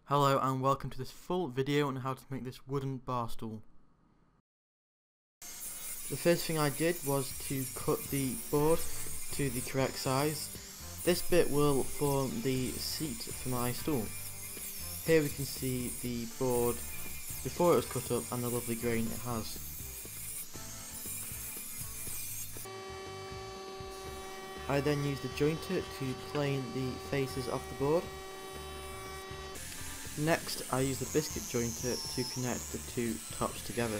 Hello and welcome to this full video on how to make this wooden bar stool. The first thing I did was to cut the board to the correct size. This bit will form the seat for my stool. Here we can see the board before it was cut up and the lovely grain it has. I then used a jointer to plane the faces of the board. Next, I use the biscuit jointer to connect the two tops together.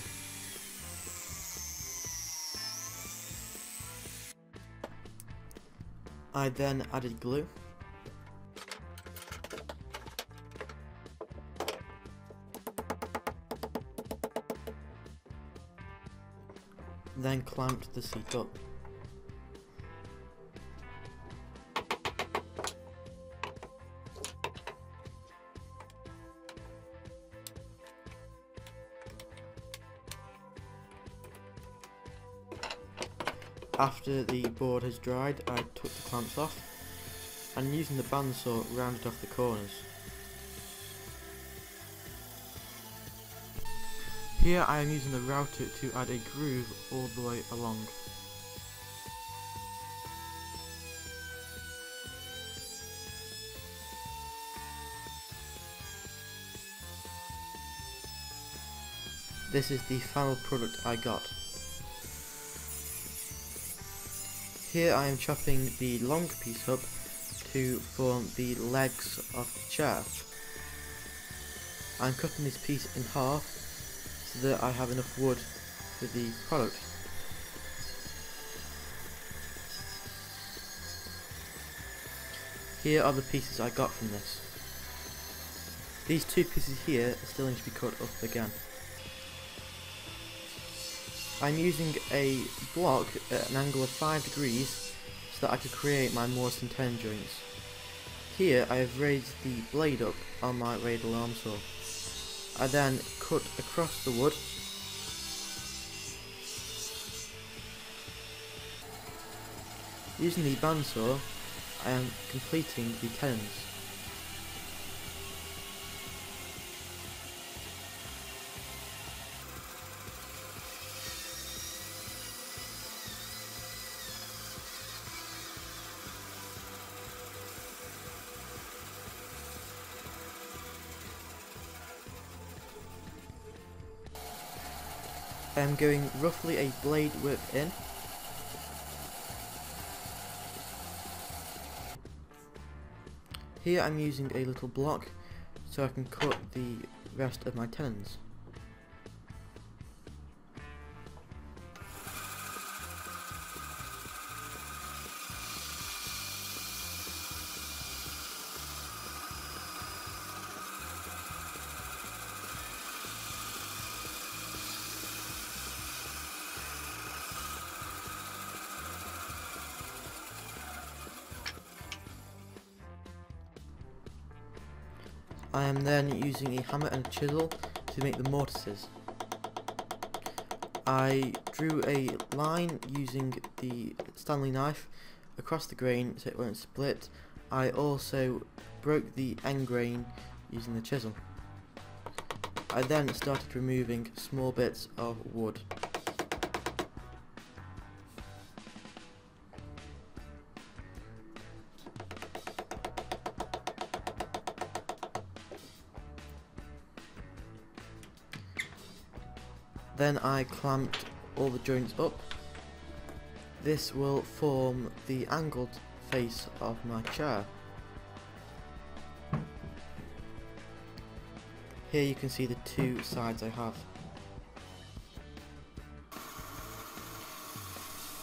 I then added glue. Then clamped the seat up. After the board has dried, I took the clamps off and using the bandsaw rounded off the corners. Here I am using the router to add a groove all the way along. This is the final product I got. Here I am chopping the long piece up to form the legs of the chair. I'm cutting this piece in half so that I have enough wood for the product. Here are the pieces I got from this. These two pieces here still need to be cut up again. I'm using a block at an angle of 5 degrees so that I could create my mortise and tenon joints. Here I have raised the blade up on my radial arm saw. I then cut across the wood . Using the bandsaw I am completing the tenons. I am going roughly a blade width in. Here I'm using a little block so I can cut the rest of my tenons. I am then using a hammer and a chisel to make the mortises. I drew a line using the Stanley knife across the grain so it won't split. I also broke the end grain using the chisel. I then started removing small bits of wood. Then I clamped all the joints up. This will form the angled face of my chair. Here you can see the two sides I have.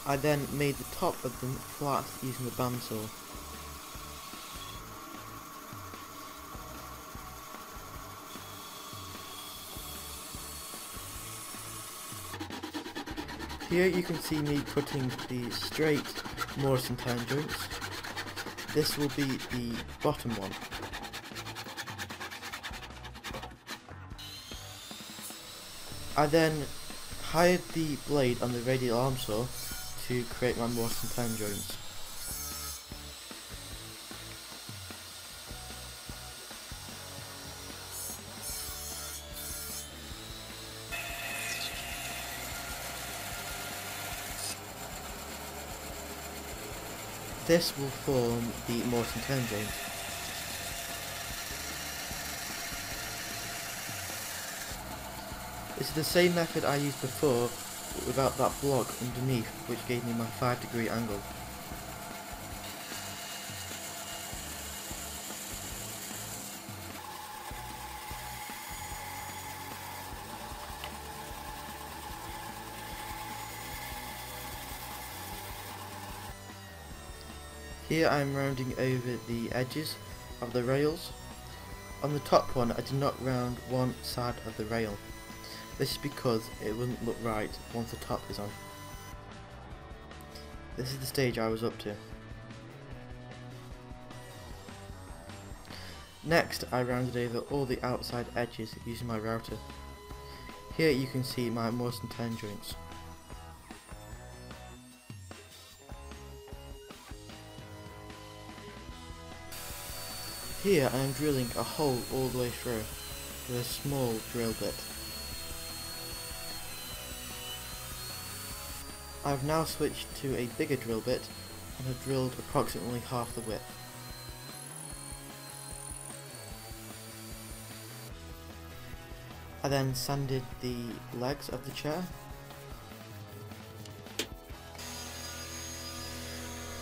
I then made the top of them flat using the bandsaw. Here you can see me cutting the straight mortise and tenon joints. This will be the bottom one. I then hired the blade on the radial arm saw to create my mortise and tenon joints. This will form the mortise and tenon joint. This is the same method I used before, but without that block underneath, which gave me my 5-degree angle. Here I am rounding over the edges of the rails. On the top one I did not round one side of the rail. This is because it wouldn't look right once the top is on. This is the stage I was up to. Next I rounded over all the outside edges using my router. Here you can see my mortise and tenon joints. Here I am drilling a hole all the way through with a small drill bit. I have now switched to a bigger drill bit and have drilled approximately half the width. I then sanded the legs of the chair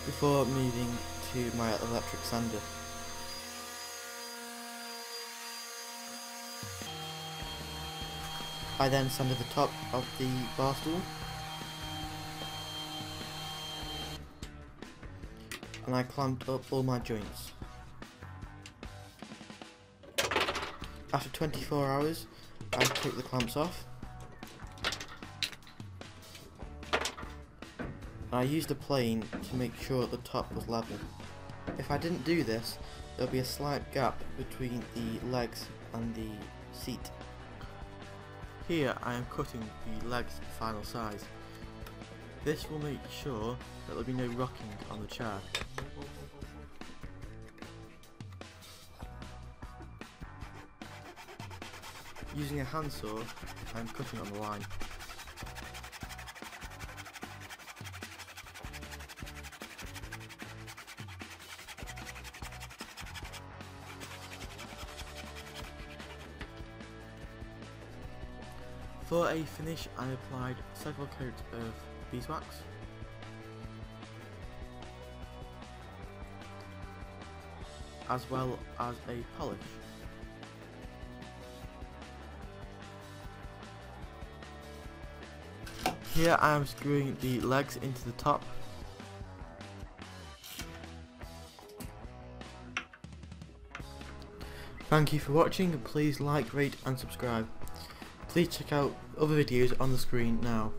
before moving to my electric sander. I then sanded the top of the bar stool, and I clamped up all my joints. After 24 hours, I took the clamps off, and I used a plane to make sure the top was level. If I didn't do this, there would be a slight gap between the legs and the seat. Here I am cutting the legs to the final size. This will make sure that there will be no rocking on the chair. Using a handsaw, I am cutting on the line. For a finish, I applied several coats of beeswax, as well as a polish. Here I am screwing the legs into the top. Thank you for watching, and please like, rate and subscribe. Please check out other videos on the screen now.